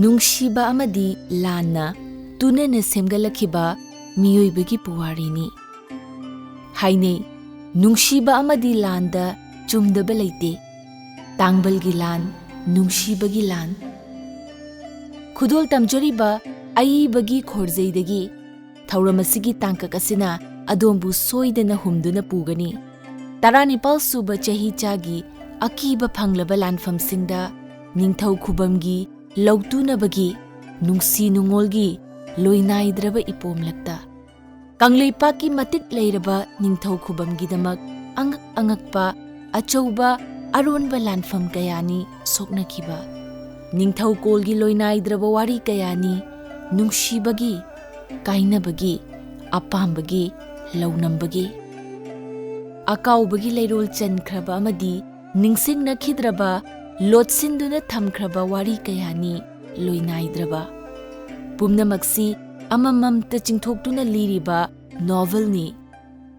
ꯅꯨꯡꯁꯤꯕ ꯑꯃꯗꯤ ꯂꯥꯟꯅ ꯇꯨꯅꯅ ꯁꯦꯝꯒꯠꯂꯛꯈꯤꯕ ꯃꯤꯑꯣꯏꯕꯒꯤ ꯄꯨꯋꯥꯔꯤꯅꯤ ꯍꯥꯏꯅꯩ ꯅꯨꯡꯁꯤꯕ ꯑꯃꯗꯤ ꯂꯥꯟꯗ ꯆꯨꯝꯗꯕ ꯂꯩꯇꯦ ꯇꯥꯡꯕꯜꯒꯤ ꯂꯥꯟ ꯅꯨꯡꯁꯤꯕꯒꯤ ꯂꯥꯟ ꯈꯨꯗꯣꯜ ꯇꯝꯖꯔꯤꯕ ꯑꯏꯕꯒꯤ ꯈꯣꯔꯖꯩꯗꯒꯤ ꯊꯧꯔꯝ ꯑꯁꯤꯒꯤ ꯇꯥꯡꯀꯛ ꯑꯁꯤꯅ ꯑꯗꯣꯝꯕꯨ ꯁꯣꯏꯗꯅ ꯍꯨꯝꯗꯨꯅ ꯄꯨꯒꯅꯤ 19 ꯁꯨꯕ ꯆꯍꯤꯆꯥꯒꯤ ꯑꯀꯤꯕ ꯐꯪꯂꯕ ꯂꯥꯟꯐꯝꯁꯤꯡꯗ ꯅꯤꯡꯊꯧ ꯈꯨꯕꯝꯒꯤ ꯂꯧꯇꯨꯅꯕꯒꯤ ꯅꯨꯡꯁꯤ ꯅꯨꯡꯉꯣꯜꯒꯤ ꯂꯣꯏꯅꯥꯏꯗ꯭ꯔꯕ ꯏꯄꯣꯝꯂꯛꯇ ꯀꯪꯂꯩꯄꯥꯛꯀꯤ ꯃꯇꯤꯛ ꯂꯩꯔꯕ ꯅꯤꯡꯊꯧ ꯈꯨꯕꯝꯒꯤꯗꯃꯛ ꯑꯉꯛꯄ ꯑꯆꯧꯕ ꯑꯔꯣꯟꯕ ꯂꯥꯟꯐꯝ ꯀꯌꯥꯅꯤ ꯁꯣꯛꯅꯈꯤꯕ ꯅꯤꯡꯊꯧ ꯀꯣꯜꯒꯤ ꯂꯣꯏꯅꯥꯏꯗ꯭ꯔꯕ ꯋꯥꯔꯤ ꯀꯌꯥꯅꯤ ꯅꯨꯡꯁꯤꯕꯒꯤ ꯀꯥꯏꯅꯕꯒꯤ ꯑꯄꯥꯝꯕꯒꯤ ꯂꯧꯅꯝꯕꯒꯤ ꯑꯀꯥꯎꯕꯒꯤ ꯂꯩꯔꯣꯜ ꯆꯟꯈ꯭ꯔꯕ ꯑꯃꯗꯤ ꯅꯤꯡꯁꯤꯡꯅꯈꯤꯗ꯭ꯔꯕ ꯂꯣꯠꯁꯤꯟꯗꯨꯅ ꯊꯝꯈ꯭ꯔꯕ ꯋꯥꯔꯤ ꯀꯌꯥꯅꯤ ꯂꯣꯏꯅꯥꯏꯗ꯭ꯔꯕ ꯄꯨꯝꯅꯃꯛꯁꯤ ꯑꯃꯃꯝꯇ ꯆꯤꯡꯊꯣꯛꯇꯨꯅ ꯂꯤꯔꯤꯕ ꯅꯣꯚꯦꯜꯅꯤ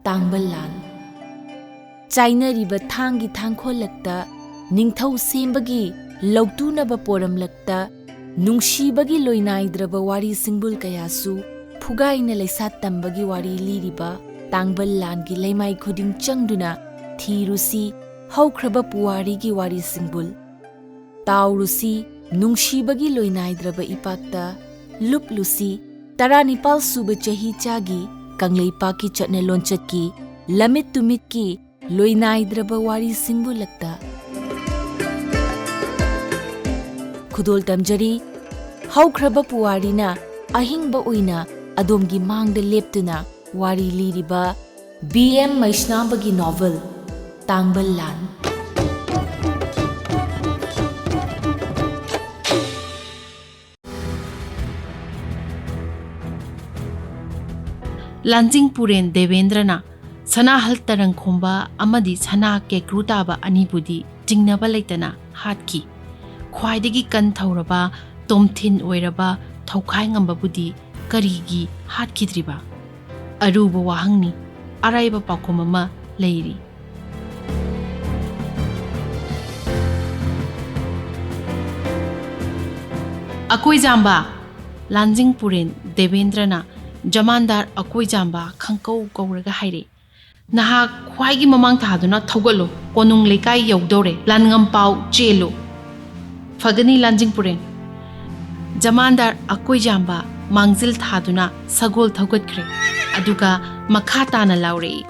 ꯇꯥꯡꯕꯜ ꯂꯥꯟ ꯆꯥꯏꯅꯔꯤꯕ ꯊꯥꯡꯒꯤ ꯊꯥꯡꯈꯣꯜꯂꯛꯇ ꯅꯤꯡꯊꯧ ꯁꯦꯝꯕꯒꯤ ꯂꯧꯇꯨꯅꯕ ꯄꯣꯔꯝꯂꯛꯇ ꯅꯨꯡꯁꯤꯕꯒꯤ ꯂꯣꯏꯅꯥꯏꯗ꯭ꯔꯕ ꯋꯥꯔꯤ ꯁꯤꯡꯕꯨꯜ ꯀꯌꯥꯁꯨ ꯐꯨꯒꯥꯏꯅ ꯂꯩꯁꯥ ꯇꯝꯕꯒꯤ ꯋꯥꯔꯤ ꯂꯤꯔꯤꯕ ꯇꯥꯡꯕꯜ ꯂꯥꯟꯒꯤ ꯂꯩꯃꯥꯏ ꯈꯨꯗꯤꯡ ꯆꯪꯗꯨꯅ ꯊꯤꯔꯨꯁꯤ ꯍꯧꯈ꯭ꯔꯕ ꯄꯨꯋꯥꯔꯤꯒꯤ ꯋꯥꯔꯤ ꯁꯤꯡꯕꯨꯜ ꯇꯥꯎꯔꯨꯁꯤ ꯅꯨꯡꯁꯤꯕꯒꯤ ꯂꯣꯏꯅꯥꯏꯗ꯭ꯔꯕ ꯏꯄꯥꯛꯇ ꯂꯨꯞꯂꯨꯁꯤ 19 ꯁꯨꯕ ꯆꯍꯤꯆꯥꯒꯤ ꯀꯪꯂꯩꯄꯥꯛꯀꯤ ꯆꯠꯅ ꯂꯣꯟꯆꯠꯀꯤ ꯂꯝꯃꯤꯠ ꯇꯨꯃꯤꯠꯀꯤ ꯂꯣꯏꯅꯥꯏꯗ꯭ꯔꯕ ꯋꯥꯔꯤ ꯁꯤꯡꯕꯨꯜꯂꯛꯇ ꯈꯨꯗꯣꯜ ꯇꯝꯖꯔꯤ ꯍꯧꯈ꯭ꯔꯕ ꯄꯨꯋꯥꯔꯤꯅ ꯑꯍꯤꯡꯕ ꯑꯣꯏꯅ ꯑꯗꯣꯝꯒꯤ ꯃꯥꯡꯗ ꯂꯦꯞꯇꯨꯅ ꯋꯥꯔꯤ ꯂꯤꯔꯤꯕ B.M. ꯃꯩꯁꯅꯥꯝꯕꯒꯤ ꯅꯣꯚꯦꯜ ꯇꯥꯡꯕꯜ ꯂꯥꯟ ꯂꯥꯟꯖꯤꯡ ꯄꯨꯔꯦꯟ ꯗꯦꯕꯦꯟꯗ꯭ꯔꯅ ꯁꯅꯥꯍꯜ ꯇꯔꯪꯈꯣꯝꯕ ꯑꯃꯗꯤ ꯁꯅꯥ ꯀꯦꯀ꯭ꯔꯨ ꯇꯥꯕ ꯑꯅꯤꯕꯨꯗꯤ ꯆꯤꯡꯅꯕ ꯂꯩꯇꯅ ꯍꯥꯠꯈꯤ ꯈ꯭ꯋꯥꯏꯗꯒꯤ ꯀꯟ ꯊꯧꯔꯕ ꯇꯣꯝꯊꯤꯟ ꯑꯣꯏꯔꯕ ꯊꯧꯈꯥꯏ ꯉꯝꯕꯕꯨꯗꯤ ꯀꯔꯤꯒꯤ ꯍꯥꯠꯈꯤꯗ꯭ꯔꯤꯕ ꯑꯔꯨꯕ ꯋꯥꯍꯪꯅꯤ ꯑꯔꯥꯏꯕ ꯄꯥꯎꯈꯨꯝ ꯑꯃ ꯂꯩꯔꯤ ꯑꯀꯣꯏꯖꯥꯝꯕ ꯂꯥꯟꯖꯤꯡ ꯄꯨꯔꯦꯟ ꯗꯦꯕꯦꯟꯗ꯭ꯔꯅ ꯖꯃꯥꯟꯗꯥꯔ ꯑꯀꯣꯏꯖꯥꯝꯕ ꯈꯪꯀꯧ ꯀꯧꯔꯒ ꯍꯥꯏꯔꯦ ꯅꯍꯥꯛ ꯈ꯭ꯋꯥꯏꯒꯤ ꯃꯃꯥꯡ ꯊꯥꯗꯨꯅ ꯊꯧꯒꯠꯂꯨ ꯀꯣꯅꯨꯡ ꯂꯩꯀꯥꯏ ꯌꯧꯗꯧꯔꯦ ꯂꯥꯟꯉꯝ ꯄꯥꯎ ꯆꯦꯜꯂꯨ ꯐꯒꯅꯤ ꯂꯥꯟꯖꯤꯡ ꯄꯨꯔꯦꯟ ꯖꯃꯥꯟꯗꯥꯔ ꯑꯀꯣꯏꯖꯥꯝꯕ ꯃꯥꯡꯖꯤꯜ ꯊꯥꯗꯨꯅ ꯁꯒꯣꯜ ꯊꯧꯒꯠꯈ꯭ꯔꯦ ꯑꯗꯨꯒ ꯃꯈꯥ ꯇꯥꯅ ꯂꯥꯎꯔꯛꯏ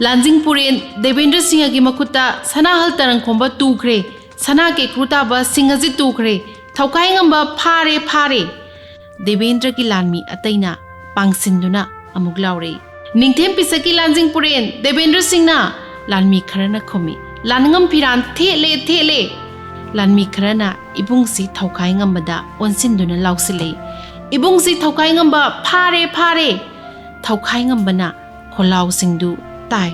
ꯂꯥꯟꯖꯤꯡ ꯄꯨꯔꯦꯟ ꯗꯦꯕꯦꯟꯗ꯭ꯔ ꯁꯤꯡꯍꯒꯤ ꯃꯈꯨꯠꯇ ꯁꯅꯥꯍꯜ ꯇꯔꯪꯈꯣꯝꯕ ꯇꯨꯈ꯭ꯔꯦ ꯁꯅꯥ ꯀꯦꯀ꯭ꯔꯨ ꯇꯥꯕ ꯁꯤꯡꯍꯁꯤ ꯇꯨꯈ꯭ꯔꯦ ꯊꯧꯈꯥꯏ ꯉꯝꯕ ꯐꯥꯔꯦ ꯐꯥꯔꯦ ꯗꯦꯕꯦꯟꯗ꯭ꯔꯒꯤ ꯂꯥꯟꯃꯤ ꯑꯇꯩꯅ ꯄꯥꯡꯁꯤꯟꯗꯨꯅ ꯑꯃꯨꯛ ꯂꯥꯎꯔꯛꯏ ꯅꯤꯡꯊꯦꯝ ꯄꯤꯁꯛꯀꯤ ꯂꯥꯟꯖꯤꯡ ꯄꯨꯔꯦꯟ ꯗꯦꯕꯦꯟꯗ꯭ꯔ ꯁꯤꯡꯍꯅ ꯂꯥꯟꯃꯤ ꯈꯔꯅ ꯈꯨꯝꯃꯤ ꯂꯥꯟꯉꯝ ꯐꯤꯔꯥꯟ ꯊꯦꯠꯂꯦ ꯊꯦꯠꯂꯦ ꯂꯥꯟꯃꯤ ꯈꯔꯅ ꯏꯕꯨꯡꯁꯤ ꯊꯧꯈꯥꯏ ꯉꯝꯕꯗ ꯑꯣꯟꯁꯤꯟꯗꯨꯅ ꯂꯥꯎꯁꯤꯜꯂꯛꯏ ꯏꯕꯨꯡꯁꯤ ꯊꯧꯈꯥꯏ ꯉꯝꯕ ꯐꯥꯔꯦ ꯐꯥꯔꯦ ꯊꯧꯈꯥꯏ ꯉꯝꯕꯅ ꯈꯣꯜꯂꯥꯎꯁꯤꯡꯗꯨ ꯇꯥꯏ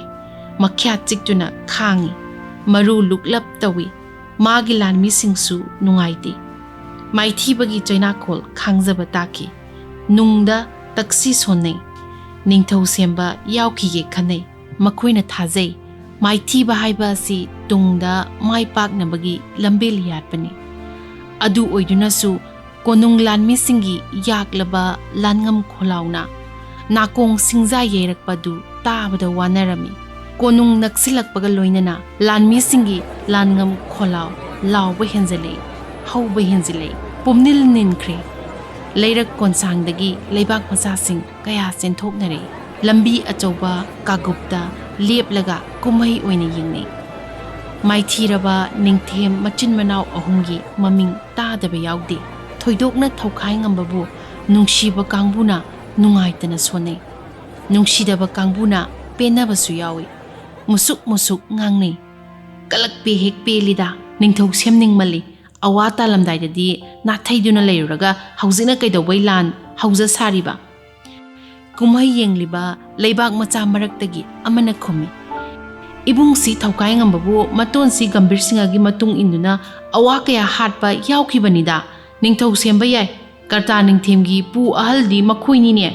ꯃꯈ꯭ꯌꯥꯠ ꯆꯤꯛꯇꯨꯅ ꯈꯥꯡꯉꯤ ꯃꯔꯨ ꯂꯨꯛꯂꯞ ꯇꯧꯏ ꯃꯥꯒꯤ ꯂꯥꯟꯃꯤꯁꯤꯡꯁꯨ ꯅꯨꯡꯉꯥꯏꯇꯦ ꯃꯥꯏꯊꯤꯕꯒꯤ ꯆꯩꯅꯥꯈꯣꯜ ꯈꯥꯡꯖꯕ ꯇꯥꯈꯤ ꯅꯨꯡꯗ ꯇꯛꯁꯤ ꯁꯣꯟꯅꯩ ꯅꯤꯡꯊꯧ ꯁꯦꯝꯕ ꯌꯥꯎꯈꯤꯒꯦ ꯈꯟꯅꯩ ꯃꯈꯣꯏꯅ ꯊꯥꯖꯩ ꯃꯥꯏꯊꯤꯕ ꯍꯥꯏꯕ ꯑꯁꯤ ꯇꯨꯡꯗ ꯃꯥꯏ ꯄꯥꯛꯅꯕꯒꯤ ꯂꯝꯕꯦꯜ ꯌꯥꯠꯄꯅꯤ ꯑꯗꯨ ꯑꯣꯏꯗꯨꯅꯁꯨ ꯀꯣꯅꯨꯡ ꯂꯥꯟꯃꯤꯁꯤꯡꯒꯤ ꯌꯥꯛꯂꯕ ꯂꯥꯟꯉꯝ ꯈꯣꯜꯂꯥꯎꯅ ꯅꯥꯀꯣꯡ ꯁꯤꯡꯖꯥ ꯌꯩꯔꯛꯄꯗꯨ ꯇꯥꯕꯗ ꯋꯥꯅꯔꯝꯃꯤ ꯀꯣꯅꯨꯡ ꯅꯛꯁꯤꯜꯂꯛꯄꯒ ꯂꯣꯏꯅꯅ ꯂꯥꯟꯃꯤꯁꯤꯡꯒꯤ ꯂꯥꯟꯉꯝ ꯈꯣꯜꯂꯥꯎ ꯂꯥꯎꯕ ꯍꯦꯟꯖꯜꯂꯛꯏ ꯍꯧꯕ ꯍꯦꯟꯖꯤꯜꯂꯛꯏ ꯄꯨꯝꯅꯤꯜ ꯅꯤꯟꯈ꯭ꯔꯦ ꯂꯩꯔꯛ ꯀꯣꯟꯁꯥꯡꯗꯒꯤ ꯂꯩꯕꯥꯛ ꯃꯆꯥꯁꯤꯡ ꯀꯌꯥ ꯆꯦꯟꯊꯣꯛꯅꯔꯛꯏ ꯂꯝꯕꯤ ꯑꯆꯧꯕ ꯀꯥꯒꯨꯞꯇ ꯂꯦꯞꯂꯒ ꯀꯨꯝꯍꯩ ꯑꯣꯏꯅ ꯌꯦꯡꯅꯩ ꯃꯥꯏꯊꯤꯔꯕ ꯅꯤꯡꯊꯦꯝ ꯃꯆꯤꯟ ꯃꯅꯥꯎ ꯑꯍꯨꯝꯒꯤ ꯃꯃꯤꯡ ꯇꯥꯗꯕ ꯌꯥꯎꯗꯦ ꯊꯣꯏꯗꯣꯛꯅ ꯊꯧꯈꯥꯏ ꯉꯝꯕꯕꯨ ꯅꯨꯡꯁꯤꯕ ꯀꯥꯡꯕꯨꯅ ꯅꯨꯡꯉꯥꯏꯇꯅ ꯁꯣꯟꯅꯩ ꯅꯨꯡꯁꯤꯗꯕ ꯀꯥꯡꯕꯨꯅ ꯄꯦꯟꯅꯕꯁꯨ ꯌꯥꯎꯏ ꯃꯨꯁꯨꯛ ꯃꯨꯁꯨꯛ ꯉꯥꯡꯅꯩ ꯀꯂꯛꯄꯦ ꯍꯦꯛ ꯄꯦꯜꯂꯤꯗ ꯅꯤꯡꯊꯧ ꯁꯦꯝꯅꯤꯡꯃꯜꯂꯤ ꯑꯋꯥ ꯇꯥꯂꯝꯗꯥꯏꯗꯗꯤ ꯅꯥꯊꯩꯗꯨꯅ ꯂꯩꯔꯨꯔꯒ ꯍꯧꯖꯤꯛꯅ ꯀꯩꯗꯧꯕꯩ ꯂꯥꯟ ꯍꯧꯖ ꯁꯥꯔꯤꯕ ꯀꯨꯝꯍꯩ ꯌꯦꯡꯂꯤꯕ ꯂꯩꯕꯥꯛ ꯃꯆꯥ ꯃꯔꯛꯇꯒꯤ ꯑꯃꯅ ꯈꯨꯝꯃꯤ ꯏꯕꯨꯡꯁꯤ ꯊꯧꯈꯥꯏ ꯉꯝꯕꯕꯨ ꯃꯇꯣꯟꯁꯤ ꯒꯝꯚꯤꯔ ꯁꯤꯡꯍꯒꯤ ꯃꯇꯨꯡ ꯏꯟꯗꯨꯅ ꯑꯋꯥ ꯀꯌꯥ ꯍꯥꯠꯄ ꯌꯥꯎꯈꯤꯕꯅꯤꯗ ꯅꯤꯡꯊꯧ ꯁꯦꯝꯕ ꯌꯥꯏ ꯀꯔꯇꯥ ꯅꯤꯡꯊꯦꯝꯒꯤ ꯄꯨ ꯑꯍꯜꯗꯤ ꯃꯈꯣꯏꯅꯤꯅꯦ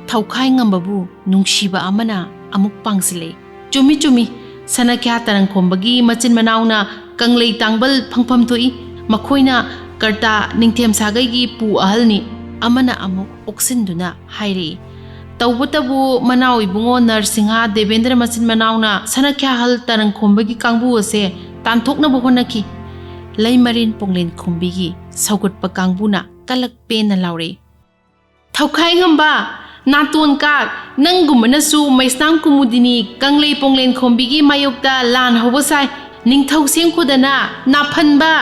ꯊꯧꯈꯥꯏ ꯉꯝꯕꯕꯨ ꯅꯨꯡꯁꯤꯕ ꯑꯃꯅ ꯑꯃꯨꯛ ꯄꯥꯡꯁꯤꯜꯂꯛꯏ Chumi chumi sanakya tarangkombagi machin manauna kanglei tangbal phangpham thoi makhoina karta ningthem sagai gi pu ahalni amana amuk oksinduna haire tawbutabu manau ibungo narsingha devendra machin manauna sanakya hal tarangkombagi kangbu ase tanthokna bohonaki leimarin ponglen khombigi saugutpa kangbuna kalak pena laure thaukhai ngamba naton ka nangumanasu maisnam kumudini kanglei ponglen khombigi mayokta lan hobosai ningthau sengkhodana naphanba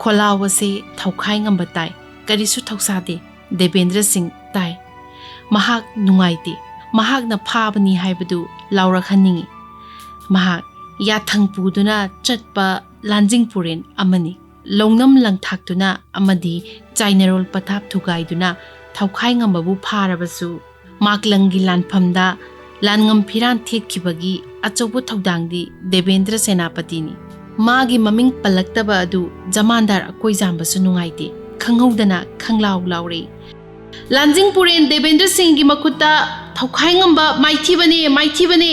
kholawase thaukhai ngamba tai karisu thausade devendra singh tai mahak nungaite mahakna phabani haibadu laurakhaningi mahak yathang puduna chatpa lanjing puren amani longnam langthaktuna amadi chainarol pathap thugaiduna thaukhai ngambabu pharabasu maklangi lanphamda langam phiran thetkibagi achobu thodangdi devendra senapatini magi maming palaktaba adu jamandar akoijambasu nungaite khanghaudana khanglaw laure lanjing puren devendra singh gi makuta thaukhai ngamba maithibane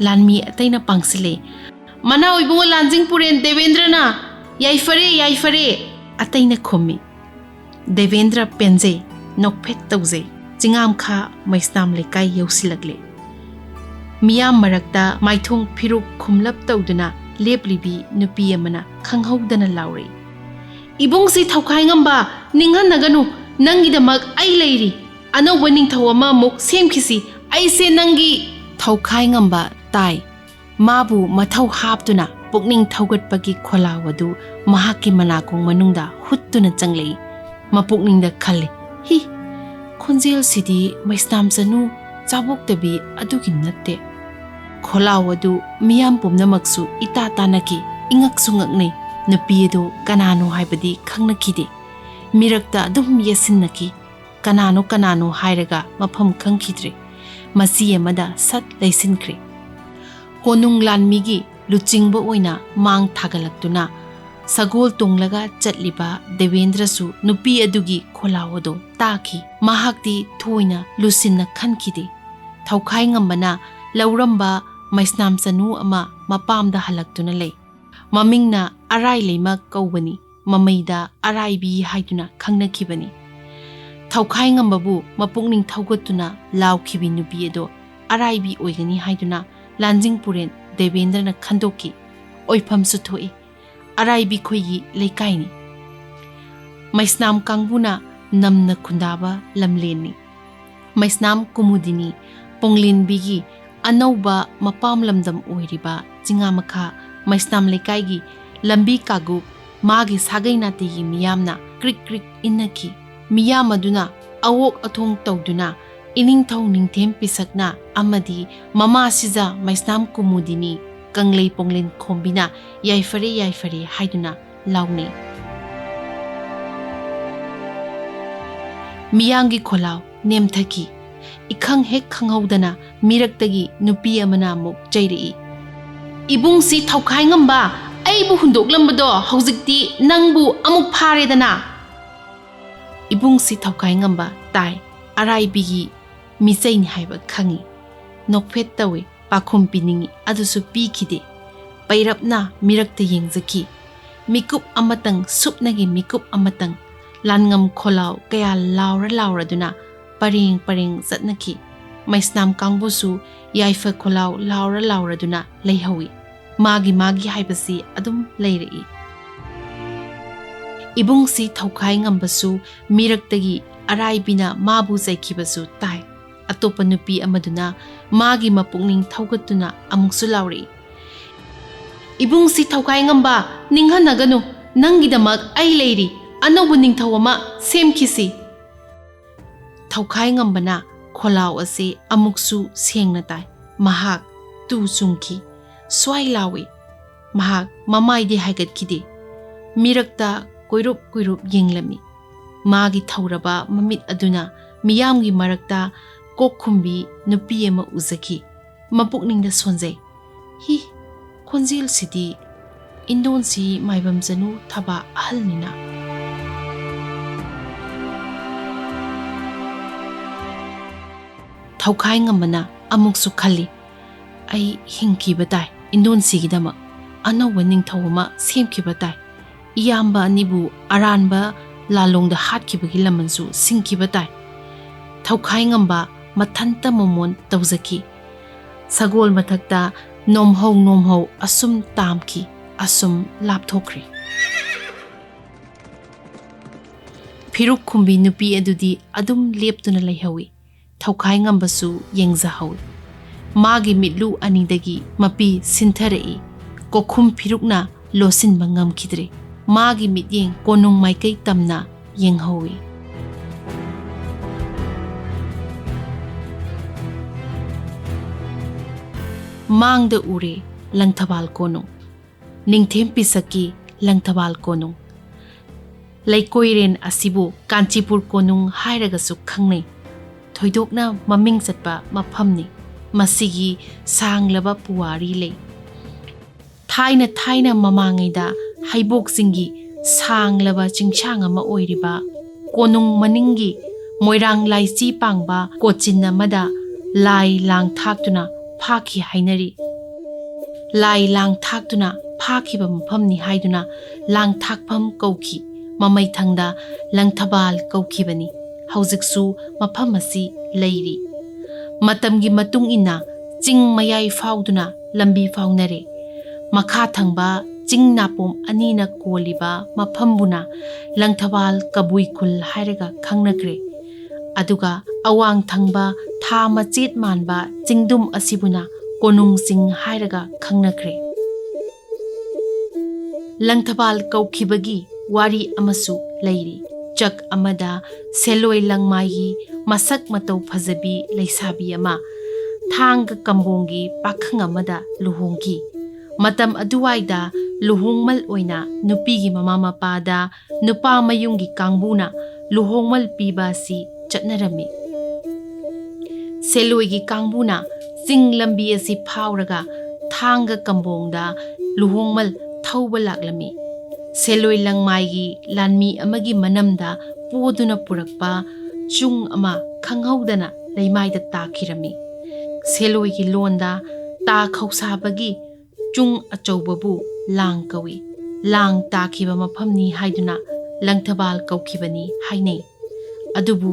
lanmi ataina pangsile mana oibungo lanjing puren devendra na yaifare ataina khomi devendra penje nokphet tawje chingam kha maisnam lekai yausilagle miyam marakta maithong phiruk khumlap tawduna leplibi nupi amana khanghaudana laure ibung si thaukhai ngamba ninghan naganu nangidamak ai leiri anoba ningthau ama muk semkhisi aise nangi thaukhai ngamba tai mabu mathau haptuna pukning thaugatpagi kholawadu mahaki manakong manungda huttuna changlei mapukningda khale hi khonjel sidi maisnam chanu chabok tabi adugi natte kholawadu miyam pumnamaksu ita tanaki ingak sungakne napido kanano haibadi khangnakhide mirakta adum yesinnaki kanano hairaga mafam khangkhidre masi amada sat leisinkhre konung lanmigi luchingba oina mang thagalaktuna sagol tunglaga chatliba devendra su nupi adugi kholawado taki mahakti thoina lusinna khankhide thaukhai ngambana lauramba maisnam chanu ama mapamda halaktuna lei mamingna arai leima kaubani mamaida araibi haiduna khangnakhibani thaukhai ngambabu mapukning thaugatuna laukhibi nupi ado araibi oigani haiduna lanjing puren devendra na khandoki oifam su thoi araibi khoigi leikaini maisnam kangbuna namna khundaba lamleni maisnam kumudini ponglin bigi anauba mapam lamdam oiriba chingamakha maisnam leikaigi lambi kagu magi sagai nati gi miyamna krik krik innaki miyam aduna awok athong tawduna iningthau ningthem pisakna amadi mama siza maisnam kumudini kanglei ponglen khombina yaifare haiduna laune miyangi kholaw nemthaki ikhang hek khanghaudana miraktagi nupi amana muk chairi ibung si thaukhai ngamba aibu hundoklambado haujikti nangbu amuk pharedana ibung si thaukhai ngamba tai arai bigi misaini haiba khangi nokphet tawe pakhum piningi adusu pikhide pairapna mirakta yengjaki mikup amatang supnagi mikup amatang langam kholaw kaya laura duna pareng zatnaki maisnam kangbusu yaifa kholaw laura duna leihawi magi haibasi adum leirei ibung si thaukhai ngambasu miraktagi araibina mabu zaikhibasu tai atopa nupi amaduna magi mapukning thaugatuna amuksu lauri ibung si thaukhai ngamba ninghanaganu nangidamak ai leiri anobu ningthau ama semkhisi thaukhai ngambana kholaw ase amuksu sengna tai mahak tu chungki swai lawi mahak mamaide haigatkide mirakta koirup yenglami magi thauraba mamit aduna miyamgi marakta kokkhumbi nupi ema uzaki mapukningda sonjai hi khonjil sidi indon si maibam janu thaba ahalnina thaukhai ngamana amuksu khali ꯑꯩ ꯍꯤꯡꯈꯤꯕ ꯇꯥꯏ ꯏꯟꯗꯣꯟꯁꯤꯒꯤꯗꯃꯛ ꯑꯅꯧꯕ ꯅꯤꯡꯊꯧ ꯑꯃ ꯁꯦꯝꯈꯤꯕ ꯇꯥꯏ ꯏꯌꯥꯝꯕ ꯑꯅꯤꯕꯨ ꯑꯔꯥꯟꯕ ꯂꯥꯂꯣꯡꯗ ꯍꯥꯠꯈꯤꯕꯒꯤ ꯂꯃꯟꯁꯨ ꯁꯤꯡꯈꯤꯕ ꯇꯥꯏ ꯊꯧꯈꯥꯏ ꯉꯝꯕ ꯃꯊꯟꯇ ꯃꯣꯃꯣꯟ ꯇꯧꯖꯈꯤ ꯁꯒꯣꯜ ꯃꯊꯛꯇ ꯅꯣꯝꯍꯧ ꯑꯁꯨꯝ ꯇꯥꯝꯈꯤ ꯑꯁꯨꯝ ꯂꯥꯞꯊꯣꯛꯈ꯭ꯔꯦ ꯐꯤꯔꯨꯛ ꯈꯨꯝꯕꯤ ꯅꯨꯄꯤ ꯑꯗꯨꯗꯤ ꯑꯗꯨꯝ ꯂꯦꯞꯇꯨꯅ ꯂꯩꯍꯧꯏ ꯊꯧꯈꯥꯏ ꯉꯝꯕꯁꯨ ꯌꯦꯡꯖꯍꯧꯏ ꯃꯥꯒꯤ ꯃꯤꯠꯂꯨ ꯑꯅꯤꯗꯒꯤ ꯃꯄꯤ ꯁꯤꯟꯊꯔꯛꯏ ꯀꯣꯈꯨꯝ ꯐꯤꯔꯨꯛꯅ ꯂꯣꯠꯁꯤꯟꯕ ꯉꯝꯈꯤꯗ꯭ꯔꯦ ꯃꯥꯒꯤ ꯃꯤꯠꯌꯦꯡ ꯀꯣꯅꯨꯡ ꯃꯥꯏꯀꯩ ꯇꯝꯅ ꯌꯦꯡꯍꯧꯏ ꯃꯥꯡꯗ ꯎꯔꯦ ꯂꯪꯊꯕꯥꯜ ꯀꯣꯅꯨꯡ ꯅꯤꯡꯊꯦꯝ ꯄꯤꯁꯛꯀꯤ ꯂꯪꯊꯕꯥꯜ ꯀꯣꯅꯨꯡ ꯂꯩꯀꯣꯏꯔꯦꯟ ꯑꯁꯤꯕꯨ ꯀꯥꯟꯆꯤꯄꯨꯔ ꯀꯣꯅꯨꯡ ꯍꯥꯏꯔꯒꯁꯨ ꯈꯪꯅꯩ ꯊꯣꯏꯗꯣꯛꯅ ꯃꯃꯤꯡ ꯆꯠꯄ ꯃꯐꯝꯅꯤ ꯃꯁꯤꯒꯤ ꯁꯥꯡꯂꯕ ꯄꯨꯋꯥꯔꯤ ꯂꯩ ꯊꯥꯏꯅ ꯃꯃꯥꯡꯉꯩꯗ ꯍꯩꯕꯣꯛꯁꯤꯡꯒꯤ ꯁꯥꯡꯂꯕ ꯆꯤꯡꯁꯥꯡ ꯑꯃ ꯑꯣꯏꯔꯤꯕ ꯀꯣꯅꯨꯡ ꯃꯅꯤꯡꯒꯤ ꯃꯣꯏꯔꯥꯡ ꯂꯥꯏꯆꯤ ꯄꯥꯡꯕ ꯀꯣꯆꯤꯟ ꯑꯃꯗ ꯂꯥꯏ ꯂꯥꯡ ꯊꯥꯛꯇꯨꯅ ꯐꯥꯈꯤ ꯍꯥꯏꯅꯔꯤ ꯂꯥꯏ ꯂꯥꯡ ꯊꯥꯛꯇꯨꯅ ꯐꯥꯈꯤꯕ ꯃꯐꯝꯅꯤ ꯍꯥꯏꯗꯨꯅ ꯂꯥꯡ ꯊꯥꯛꯐꯝ ꯀꯧꯈꯤ ꯃꯃꯩꯊꯪꯗ ꯂꯪꯊꯕꯥꯜ ꯀꯧꯈꯤꯕꯅꯤ ꯍꯧꯖꯤꯛꯁꯨ ꯃꯐꯝ ꯑꯁꯤ ꯂꯩꯔꯤ ꯃꯇꯝꯒꯤ ꯃꯇꯨꯡ ꯏꯟꯅ ꯆꯤꯡ ꯃꯌꯥꯏ ꯐꯥꯎꯗꯨꯅ ꯂꯝꯕꯤ ꯐꯥꯎꯅꯔꯦ ꯃꯈꯥ ꯊꯪꯕ ꯆꯤꯡ ꯅꯥꯄꯣꯝ ꯑꯅꯤꯅ ꯀꯣꯜꯂꯤꯕ ꯃꯐꯝꯕꯨꯅ ꯂꯪꯊꯕꯥꯜ ꯀꯕꯨꯏ ꯈꯨꯜ ꯍꯥꯏꯔꯒ ꯈꯪꯅꯈ꯭ꯔꯦ ꯑꯗꯨꯒ ꯑꯋꯥꯡ ꯊꯪꯕ ꯊꯥ ꯃꯆꯦꯠ ꯃꯥꯟꯕ ꯆꯤꯡꯗꯨꯝ ꯑꯁꯤꯕꯨꯅ ꯀꯣꯅꯨꯡ ꯆꯤꯡ ꯍꯥꯏꯔꯒ ꯈꯪꯅꯈ꯭ꯔꯦ ꯂꯪꯊꯕꯥꯜ ꯀꯧꯈꯤꯕꯒꯤ ꯋꯥꯔꯤ ꯑꯃꯁꯨ ꯂꯩꯔꯤ ꯆꯛ ꯑꯃꯗ ꯁꯦꯂꯣꯏ ꯂꯪꯃꯥꯏꯒꯤ ꯃꯁꯛ ꯃꯇꯧ ꯐꯖꯕꯤ ꯂꯩꯁꯥꯕꯤ ꯑꯃ ꯊꯥꯡꯒ ꯀꯝꯕꯣꯡꯒꯤ ꯄꯥꯈꯪ ꯑꯃꯗ ꯂꯨꯍꯣꯡꯈꯤ ꯃꯇꯝ ꯑꯗꯨꯋꯥꯏꯗ ꯂꯨꯍꯣꯡꯃꯜ ꯑꯣꯏꯅ ꯅꯨꯄꯤꯒꯤ ꯃꯃꯥ ꯃꯄꯥꯗ ꯅꯨꯄꯥ ꯃꯌꯨꯝꯒꯤ ꯀꯥꯡꯕꯨꯅ ꯂꯨꯍꯣꯡꯃꯜ ꯄꯤꯕ ꯑꯁꯤ ꯆꯠꯅꯔꯝꯃꯤ ꯁꯦꯂꯣꯏꯒꯤ ꯀꯥꯡꯕꯨꯅ ꯆꯤꯡ ꯂꯝꯕꯤ ꯑꯁꯤ ꯐꯥꯎꯔꯒ ꯊꯥꯡꯒ ꯀꯝꯕꯣꯡꯗ ꯂꯨꯍꯣꯡꯃꯜ ꯊꯧꯕ ꯂꯥꯛꯂꯝꯃꯤ ꯁꯦꯂꯣꯏ ꯂꯪꯃꯥꯏꯒꯤ ꯂꯥꯟꯃꯤ ꯑꯃꯒꯤ ꯃꯅꯝꯗ ꯄꯣꯗꯨꯅ ꯄꯨꯔꯛꯄ ꯆꯨꯡ ꯑꯃ ꯈꯪꯍꯧꯗꯅ ꯂꯩꯃꯥꯏꯗ ꯇꯥꯈꯤꯔꯝꯃꯤ ꯁꯦꯂꯣꯏꯒꯤ ꯂꯣꯟꯗ ꯇꯥ ꯈꯧꯁꯥꯕꯒꯤ ꯆꯨꯡ ꯑꯆꯧꯕꯕꯨ ꯂꯥꯡ ꯀꯧꯏ ꯂꯥꯡ ꯇꯥꯈꯤꯕ ꯃꯐꯝꯅꯤ ꯍꯥꯏꯗꯨꯅ ꯂꯪꯊꯕꯥꯜ ꯀꯧꯈꯤꯕꯅꯤ ꯍꯥꯏꯅꯩ ꯑꯗꯨꯕꯨ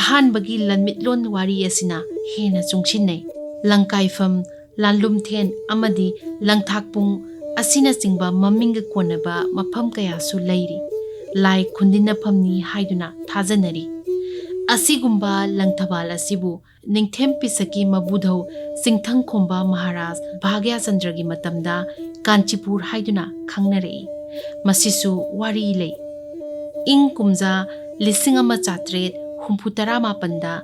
ꯑꯍꯥꯟꯕꯒꯤ ꯂꯟꯃꯤꯠꯂꯣꯟ ꯋꯥꯔꯤ ꯑꯁꯤꯅ ꯍꯦꯟꯅ ꯆꯨꯡꯁꯤꯟꯅꯩ ꯂꯪꯀꯥꯏꯐꯝ ꯂꯥꯟꯂꯨꯝꯊꯦꯟ ꯑꯃꯗꯤ ꯂꯪꯊꯥꯛꯄꯨꯡ ꯑꯁꯤꯅꯆꯤꯡꯕ ꯃꯃꯤꯡꯒ ꯀꯣꯟꯅꯕ ꯃꯐꯝ ꯀꯌꯥꯁꯨ ꯂꯩꯔꯤ ꯂꯥꯏ ꯈꯨꯟꯗꯤꯟꯅꯐꯝꯅꯤ ꯍꯥꯏꯗꯨꯅ ꯊꯥꯖꯅꯔꯤ ꯑꯁꯤꯒꯨꯝꯕ ꯂꯪꯊꯕꯥꯜ ꯑꯁꯤꯕꯨ ꯅꯤꯡꯊꯦꯝ ꯄꯤꯁꯛꯀꯤ ꯃꯕꯨꯙꯧ ꯆꯤꯡꯊꯪꯈꯣꯝꯕ ꯃꯍꯥꯔꯥꯖ ꯚꯥꯒ꯭ꯌꯆꯟꯗ꯭ꯔꯒꯤ ꯃꯇꯝꯗ ꯀꯥꯟꯆꯤꯄꯨꯔ ꯍꯥꯏꯗꯨꯅ ꯈꯪꯅꯔꯛꯏ ꯃꯁꯤꯁꯨ ꯋꯥꯔꯤ ꯂꯩ ꯏꯪ ꯀꯨꯝꯖꯥ 1869ꯗ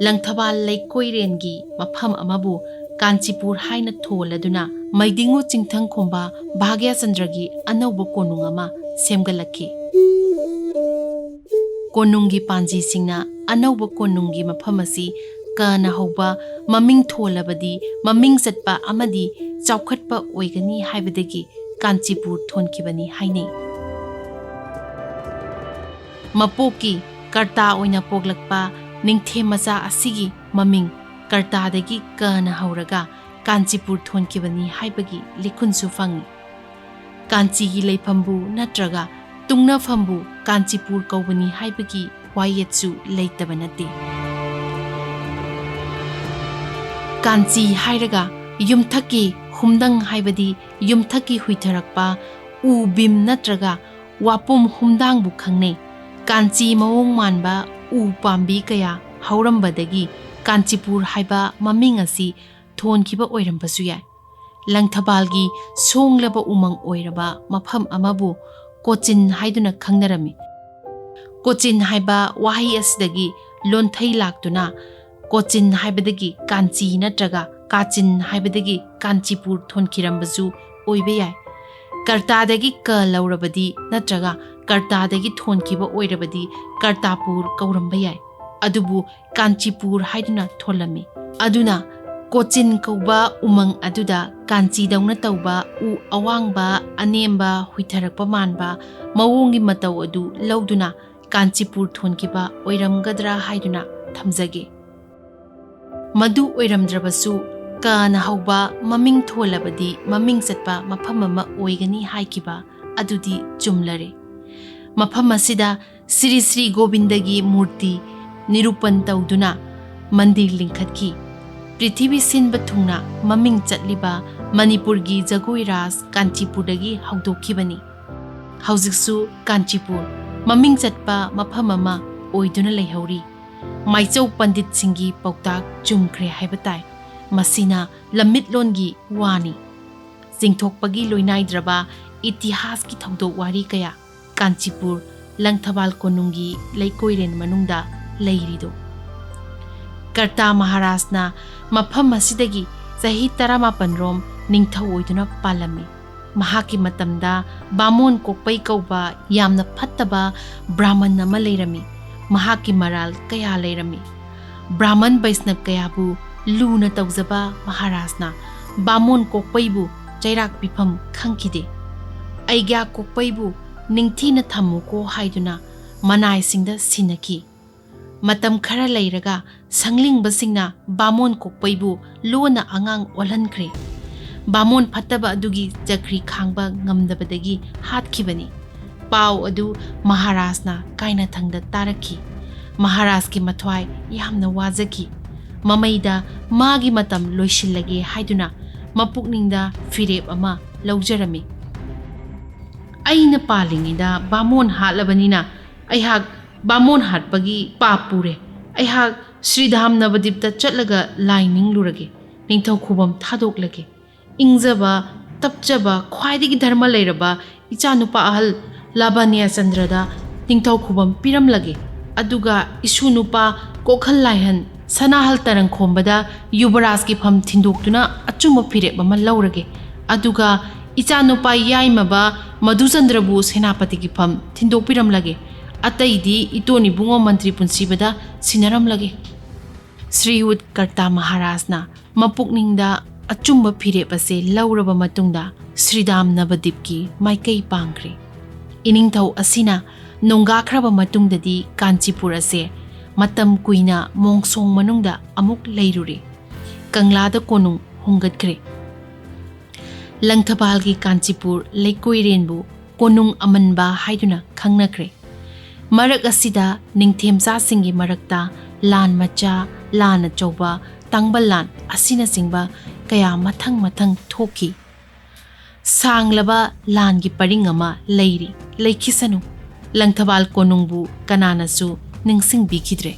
ꯂꯪꯊꯕꯥꯜ ꯂꯩꯀꯣꯏꯔꯦꯟꯒꯤ ꯃꯐꯝ ꯑꯃꯕꯨ ꯀꯥꯟꯆꯤꯄꯨꯔ ꯍꯥꯏꯅ ꯊꯣꯜꯂꯗꯨꯅ ꯃꯩꯗꯤꯡꯉꯨ ꯆꯤꯡꯊꯪꯈꯣꯝꯕ ꯚꯥꯒ꯭ꯌꯆꯟꯗ꯭ꯔꯒꯤ ꯑꯅꯧꯕ ꯀꯣꯅꯨꯡ ꯑꯃ ꯁꯦꯝꯒꯠꯂꯛꯈꯤ ꯀꯣꯅꯨꯡꯒꯤ ꯄꯥꯟꯖꯤꯁꯤꯡꯅ ꯑꯅꯧꯕ ꯀꯣꯅꯨꯡꯒꯤ ꯃꯐꯝ ꯑꯁꯤ ꯀꯅ ꯍꯧꯕ ꯃꯃꯤꯡ ꯊꯣꯜꯂꯕꯗꯤ ꯃꯃꯤꯡ ꯆꯠꯄ ꯑꯃꯗꯤ ꯆꯥꯎꯈꯠꯄ ꯑꯣꯏꯒꯅꯤ ꯍꯥꯏꯕꯗꯒꯤ ꯀꯥꯟꯆꯤꯄꯨꯔ ꯊꯣꯟꯈꯤꯕꯅꯤ ꯍꯥꯏꯅꯩ ꯃꯄꯣꯛꯀꯤ ꯀꯔꯇꯥ ꯑꯣꯏꯅ ꯄꯣꯛꯂꯛꯄ ꯅꯤꯡꯊꯦꯝ ꯃꯆꯥ ꯑꯁꯤꯒꯤ ꯃꯃꯤꯡ ꯀꯔꯇꯥꯗꯒꯤ ꯀꯅ ꯍꯧꯔꯒ ꯀꯥꯟꯆꯤꯄꯨꯔ ꯊꯣꯟꯈꯤꯕꯅꯤ ꯍꯥꯏꯕꯒꯤ ꯂꯤꯈꯨꯟꯁꯨ ꯐꯪꯏ ꯀꯥꯟꯆꯤꯒꯤ ꯂꯩꯐꯝꯕꯨ ꯅꯠꯇ꯭ꯔꯒ ꯇꯨꯡꯅꯐꯝꯕꯨ ꯀꯥꯟꯆꯤꯄꯨꯔ ꯀꯧꯕꯅꯤ ꯍꯥꯏꯕꯒꯤ ꯋꯥꯌꯦꯠꯁꯨ ꯂꯩꯇꯕ ꯅꯠꯇꯦ ꯀꯥꯟꯆꯤ ꯍꯥꯏꯔꯒ ꯌꯨꯝꯊꯛꯀꯤ ꯍꯨꯝꯗꯪ ꯍꯥꯏꯕꯗꯤ ꯌꯨꯝꯊꯛꯀꯤ ꯍꯨꯏꯊꯔꯛꯄ ꯎ ꯕꯤꯝ ꯅꯠꯇ꯭ꯔꯒ ꯋꯥꯄꯨꯝ ꯍꯨꯝꯗꯥꯡꯕꯨ ꯈꯪꯅꯩ ꯀꯥꯟꯆꯤ ꯃꯑꯣꯡ ꯃꯥꯟꯕ ꯎ ꯄꯥꯝꯕꯤ ꯀꯌꯥ ꯍꯧꯔꯝꯕꯗꯒꯤ ꯀꯥꯟꯆꯤꯄꯨꯔ ꯍꯥꯏꯕ ꯃꯃꯤꯡ ꯑꯁꯤ ꯊꯣꯟꯈꯤꯕ ꯑꯣꯏꯔꯝꯕꯁꯨ ꯌꯥꯏ ꯂꯪꯊꯕꯥꯜꯒꯤ ꯁꯣꯡꯂꯕ ꯎꯃꯪ ꯑꯣꯏꯔꯕ ꯃꯐꯝ ꯑꯃꯕꯨ ꯀꯣꯆꯤꯟ ꯍꯥꯏꯗꯨꯅ ꯈꯪꯅꯔꯝꯃꯤ ꯀꯣꯆꯤꯟ ꯍꯥꯏꯕ ꯋꯥꯍꯩ ꯑꯁꯤꯗꯒꯤ ꯂꯣꯟꯊꯩ ꯂꯥꯛꯇꯨꯅ ꯀꯣꯆꯤꯟ ꯍꯥꯏꯕꯗꯒꯤ ꯀꯥꯟꯆꯤ ꯅꯠꯇ꯭ꯔꯒ ꯀꯥꯆꯤꯟ ꯍꯥꯏꯕꯗꯒꯤ ꯀꯥꯟꯆꯤꯄꯨꯔ ꯊꯣꯟꯈꯤꯔꯝꯕꯁꯨ ꯑꯣꯏꯕ ꯌꯥꯏ ꯀꯔꯇꯥꯗꯒꯤ ꯀ ꯂꯧꯔꯕꯗꯤ ꯅꯠꯇ꯭ꯔꯒ ꯀꯔꯇꯥꯗꯒꯤ ꯊꯣꯟꯈꯤꯕ ꯑꯣꯏꯔꯕꯗꯤ ꯀꯔꯇꯥꯄꯨꯔ ꯀꯧꯔꯝꯕ ꯌꯥꯏ ꯑꯗꯨꯕꯨ ꯀꯥꯟꯆꯤꯄꯨꯔ ꯍꯥꯏꯗꯨꯅ ꯊꯣꯜꯂꯝꯃꯤ ꯑꯗꯨꯅ ꯀꯣꯆꯤꯟ ꯀꯧꯕ ꯎꯃꯪ ꯑꯗꯨꯗ ꯀꯥꯟꯆꯤꯗꯧꯅ ꯇꯧꯕ ꯎ ꯑꯋꯥꯡꯕ ꯑꯅꯦꯝꯕ ꯍꯨꯏꯊꯔꯛꯄ ꯃꯥꯟꯕ ꯃꯑꯣꯡꯒꯤ ꯃꯇꯧ ꯑꯗꯨ ꯂꯧꯗꯨꯅ ꯀꯥꯟꯆꯤꯄꯨꯔ ꯊꯣꯟꯈꯤꯕ ꯑꯣꯏꯔꯝꯒꯗ꯭ꯔꯥ ꯍꯥꯏꯗꯨꯅ ꯊꯝꯖꯒꯦ ꯃꯗꯨ ꯑꯣꯏꯔꯝꯗ꯭ꯔꯕꯁꯨ ꯀꯥꯅ ꯍꯧꯕ ꯃꯃꯤꯡ ꯊꯣꯜꯂꯕꯗꯤ ꯃꯃꯤꯡ ꯆꯠꯄ ꯃꯐꯝ ꯑꯃ ꯑꯣꯏꯒꯅꯤ ꯍꯥꯏꯈꯤꯕ ꯑꯗꯨꯗꯤ ꯆꯨꯝꯂꯔꯦ꯫ ꯃꯐꯝ ꯑꯁꯤꯗ ꯁ꯭ꯔꯤ ꯁ꯭ꯔꯤ ꯒꯣꯕꯤꯟꯗꯒꯤ ꯃꯨꯔꯇꯤ ꯅꯤꯔꯨꯄꯟ ꯇꯧꯗꯨꯅ ꯃꯟꯗꯤꯔ ꯂꯤꯡꯈꯠꯈꯤ꯫ ꯄ꯭ꯔꯤꯊꯤꯕꯤ ꯁꯤꯟꯕ ꯊꯨꯡꯅ ꯃꯃꯤꯡ ꯆꯠꯂꯤꯕ ꯃꯅꯤꯄꯨꯔꯒꯤ ꯖꯒꯣꯏ ꯔꯥꯖ ꯀꯥꯟꯆꯤꯄꯨꯔꯗꯒꯤ ꯍꯧꯗꯣꯛꯈꯤꯕꯅꯤ꯫ ꯍꯧꯖꯤꯛꯁꯨ ꯀꯥꯟꯆꯤꯄꯨꯔ ꯃꯃꯤꯡ ꯆꯠꯄ ꯃꯐꯝ ꯑꯃ ꯑꯣꯏꯗꯨꯅ ꯂꯩꯍꯧꯔꯤ꯫ ꯃꯥꯏꯆꯧ ꯄꯟꯗꯤꯠꯁꯤꯡꯒꯤ ꯄꯥꯎꯇꯥꯛ ꯆꯨꯝꯈ꯭ꯔꯦ ꯍꯥꯏꯕ ꯇꯥꯏ꯫ ꯃꯁꯤꯅ ꯂꯝꯃꯤꯠꯂꯣꯟꯒꯤ ꯋꯥꯅꯤ꯫ ꯆꯤꯡꯊꯣꯛꯄꯒꯤ ꯂꯣꯏꯅꯥꯏꯗ꯭ꯔꯕ ꯏꯇꯤꯍꯥꯁꯀꯤ ꯊꯧꯗꯣꯛ ꯋꯥꯔꯤ ꯀꯌꯥ ꯀꯥꯟꯆꯤꯄꯨꯔ ꯂꯪꯊꯕꯥꯜ ꯀꯣꯅꯨꯡꯒꯤ ꯂꯩꯀꯣꯏꯔꯦꯟ ꯃꯅꯨꯡꯗ ꯂꯩꯔꯤꯗꯣ꯫ ꯀꯔꯇꯥ ꯃꯍꯥꯔꯥꯖꯅ ꯃꯐꯝ ꯑꯁꯤꯗꯒꯤ ꯆꯍꯤ 19 ꯔꯣꯝ ꯅꯤꯡꯊꯧ ꯑꯣꯏꯗꯨꯅ ꯄꯥꯜꯂꯝꯃꯤ꯫ ꯃꯍꯥꯛꯀꯤ ꯃꯇꯝꯗ ꯕꯥꯃꯣꯟ ꯀꯣꯛꯄꯩ ꯀꯧꯕ ꯌꯥꯝꯅ ꯐꯠꯇꯕ ꯕ꯭ꯔꯥꯍꯃꯟ ꯑꯃ ꯂꯩꯔꯝꯃꯤ꯫ ꯃꯍꯥꯛꯀꯤ ꯃꯔꯥꯜ ꯀꯌꯥ ꯂꯩꯔꯝꯃꯤ꯫ ꯕ꯭ꯔꯥꯍꯃꯟ ꯕꯩꯁꯅꯕ ꯀꯌꯥꯕꯨ ꯂꯨꯅ ꯇꯧꯖꯕ ꯃꯍꯥꯔꯥꯖꯅ ꯕꯥꯃꯣꯟ ꯀꯣꯛꯄꯩꯕꯨ ꯆꯩꯔꯥꯛ ꯄꯤꯐꯝ ꯈꯪꯈꯤꯗꯦ꯫ ꯑꯩꯒ꯭ꯌꯥ ꯀꯣꯛꯄꯩꯕꯨ ꯅꯤꯡꯊꯤꯅ ꯊꯝꯃꯨꯀꯣ ꯍꯥꯏꯗꯨꯅ ꯃꯅꯥꯏꯁꯤꯡꯗ ꯁꯤꯟꯅꯈꯤ꯫ ꯃꯇꯝ ꯈꯔ ꯂꯩꯔꯒ ꯁꯪꯂꯤꯡꯕꯁꯤꯡꯅ ꯕꯥꯃꯣꯟ ꯀꯣꯛꯄꯩꯕꯨ ꯂꯣꯟꯅ ꯑꯉꯥꯡ ꯑꯣꯜꯍꯟꯈ꯭ꯔꯦ꯫ ꯕꯥꯃꯣꯟ ꯐꯠꯇꯕ ꯑꯗꯨꯒꯤ ꯆꯀ꯭ꯔꯤ ꯈꯥꯡꯕ ꯉꯝꯗꯕꯗꯒꯤ ꯍꯥꯠꯈꯤꯕꯅꯤ꯫ ꯄꯥꯎ ꯑꯗꯨ ꯃꯍꯥꯔꯥꯖꯅ ꯀꯥꯏꯅꯊꯪꯗ ꯇꯥꯔꯛꯈꯤ꯫ ꯃꯍꯥꯔꯥꯖꯀꯤ ꯃꯊ꯭ꯋꯥꯏ ꯌꯥꯝꯅ ꯋꯥꯖꯈꯤ꯫ ꯃꯃꯩꯗ ꯃꯥꯒꯤ ꯃꯇꯝ ꯂꯣꯏꯁꯤꯜꯂꯒꯦ ꯍꯥꯏꯗꯨꯅ ꯃꯄꯨꯛꯅꯤꯡꯗ ꯐꯤꯔꯦꯞ ꯑꯃ ꯂꯧꯖꯔꯝꯃꯤ꯫ ꯑꯩꯅ ꯄꯥꯜꯂꯤꯉꯩꯗ ꯕꯥꯃꯣꯟ ꯍꯥꯠꯂꯕꯅꯤꯅ ꯑꯩꯍꯥꯛ ꯕꯥꯃꯣꯟ ꯍꯥꯠꯄꯒꯤ ꯄꯥꯞ ꯄꯨꯔꯦ꯫ ꯑꯩꯍꯥꯛ ಶ್ರೀಧಾꯝ ꯅꯕꯗꯤꯞꯇ ꯆꯠꯂꯒ ꯂꯥꯏ ꯅꯤꯡꯂꯨꯔꯒꯦ꯫ ꯅꯤꯡꯊꯧ ꯈꯨꯕꯝ ꯊꯥꯗꯣꯛꯂꯒꯦ꯫ ꯏꯪꯖꯕ ꯇꯞꯆꯕ ꯈ꯭ꯋꯥꯏꯗꯒꯤ ꯙꯔꯃ ꯂꯩꯔꯕ ꯏꯆꯥꯅꯨꯄꯥ ꯑꯍꯜ ꯂꯥꯚꯥꯅ꯭ꯌ ꯆꯟꯗ꯭ꯔꯗ ꯅꯤꯡꯊꯧ ꯈꯨꯕꯝ ꯄꯤꯔꯝꯂꯒꯦ꯫ ꯑꯗꯨꯒ ꯏꯁꯨ ꯅꯨꯄꯥ ꯀꯣꯛꯍꯜ ꯂꯥꯏꯍꯟ ꯁꯅꯥꯍꯜ ꯇꯔꯪꯈꯣꯝꯕꯗ ꯌꯨꯕꯔꯥꯖꯀꯤ ꯐꯝ ꯊꯤꯟꯗꯣꯛꯇꯨꯅ ꯑꯆꯨꯝꯕ ꯐꯤꯔꯦꯞ ꯑꯃ ꯂꯧꯔꯒꯦ꯫ ꯑꯗꯨꯒ ꯏꯆꯥꯅꯨꯄꯥ ꯌꯥꯏꯃꯕ ꯃꯙꯨꯆꯟꯗ꯭ꯔꯕꯨ ꯁꯦꯅꯥꯄꯇꯤꯒꯤ ꯐꯝ ꯊꯤꯟꯗꯣꯛꯄꯤꯔꯝꯂꯒꯦ꯫ ꯑꯇꯩꯗꯤ ꯏꯇꯣꯟ ꯏꯕꯨꯡꯉꯣ ꯃꯟꯇ꯭ꯔꯤ ꯄꯨꯟꯁꯤꯕꯗ ꯁꯤꯟꯅꯔꯝꯂꯒꯦ꯫ ಶ್ರೀಯುತ ꯀꯔꯇꯥ ꯃꯍꯥꯔꯥꯖꯅ ꯃꯄꯨꯛꯅꯤꯡꯗ ꯑꯆꯨꯝꯕ ꯐꯤꯔꯦꯞ ꯑꯁꯦ ꯂꯧꯔꯕ ꯃꯇꯨꯡꯗ ಶ್ರೀಧಾꯝ ꯅꯕꯗꯤꯞꯀꯤ ꯃꯥꯏꯀꯩ ꯄꯥꯡꯈ꯭ꯔꯦ꯫ ꯏꯅꯤꯡꯊꯧ ꯑꯁꯤꯅ ꯅꯣꯡꯒꯥꯈ꯭ꯔꯕ ꯃꯇꯨꯡꯗꯗꯤ ꯀꯥꯟꯆꯤꯄꯨꯔ ꯑꯁꯦ ꯃꯇꯝ ꯀꯨꯏꯅ ꯃꯣꯡꯁꯣꯡ ꯃꯅꯨꯡꯗ ꯑꯃꯨꯛ ꯂꯩꯔꯨꯔꯦ꯫ ꯀꯪꯂꯥꯗ ꯀꯣꯅꯨꯡ ꯍꯣꯡꯒꯠꯈ꯭ꯔꯦ꯫ ꯂꯪꯊꯕꯥꯜꯒꯤ ꯀꯥꯟꯆꯤꯄꯨꯔ ꯂꯩꯀꯣꯏꯔꯦꯟꯕꯨ ꯀꯣꯅꯨꯡ ꯑꯃꯟꯕ ꯍꯥꯏꯗꯨꯅ ꯈꯪꯅꯈ꯭ꯔꯦ꯫ ꯃꯔꯛ ꯑꯁꯤꯗ ꯅꯤꯡꯊꯦꯝꯆꯥꯁꯤꯡꯒꯤ ꯃꯔꯛꯇ ꯂꯥꯟ ꯃꯆꯥ, ꯂꯥꯟ ꯑꯆꯧꯕ, ꯇꯥꯡꯕꯜ ꯂꯥꯟ ꯑꯁꯤꯅꯆꯤꯡꯕ ꯀꯌꯥ ꯃꯊꯪ ꯃꯊꯪ ꯊꯣꯛꯈꯤ꯫ ꯁꯥꯡꯂꯕ ꯂꯥꯟꯒꯤ ꯄꯔꯤꯡ ꯑꯃ ꯂꯩꯈꯤꯁꯅꯨ꯫ ꯂꯪꯊꯕꯥꯜ ꯀꯣꯅꯨꯡꯕꯨ ꯀꯅꯥꯅꯁꯨ ꯅꯤꯡꯁꯤꯡꯕꯤꯈꯤꯗ꯭ꯔꯦ꯫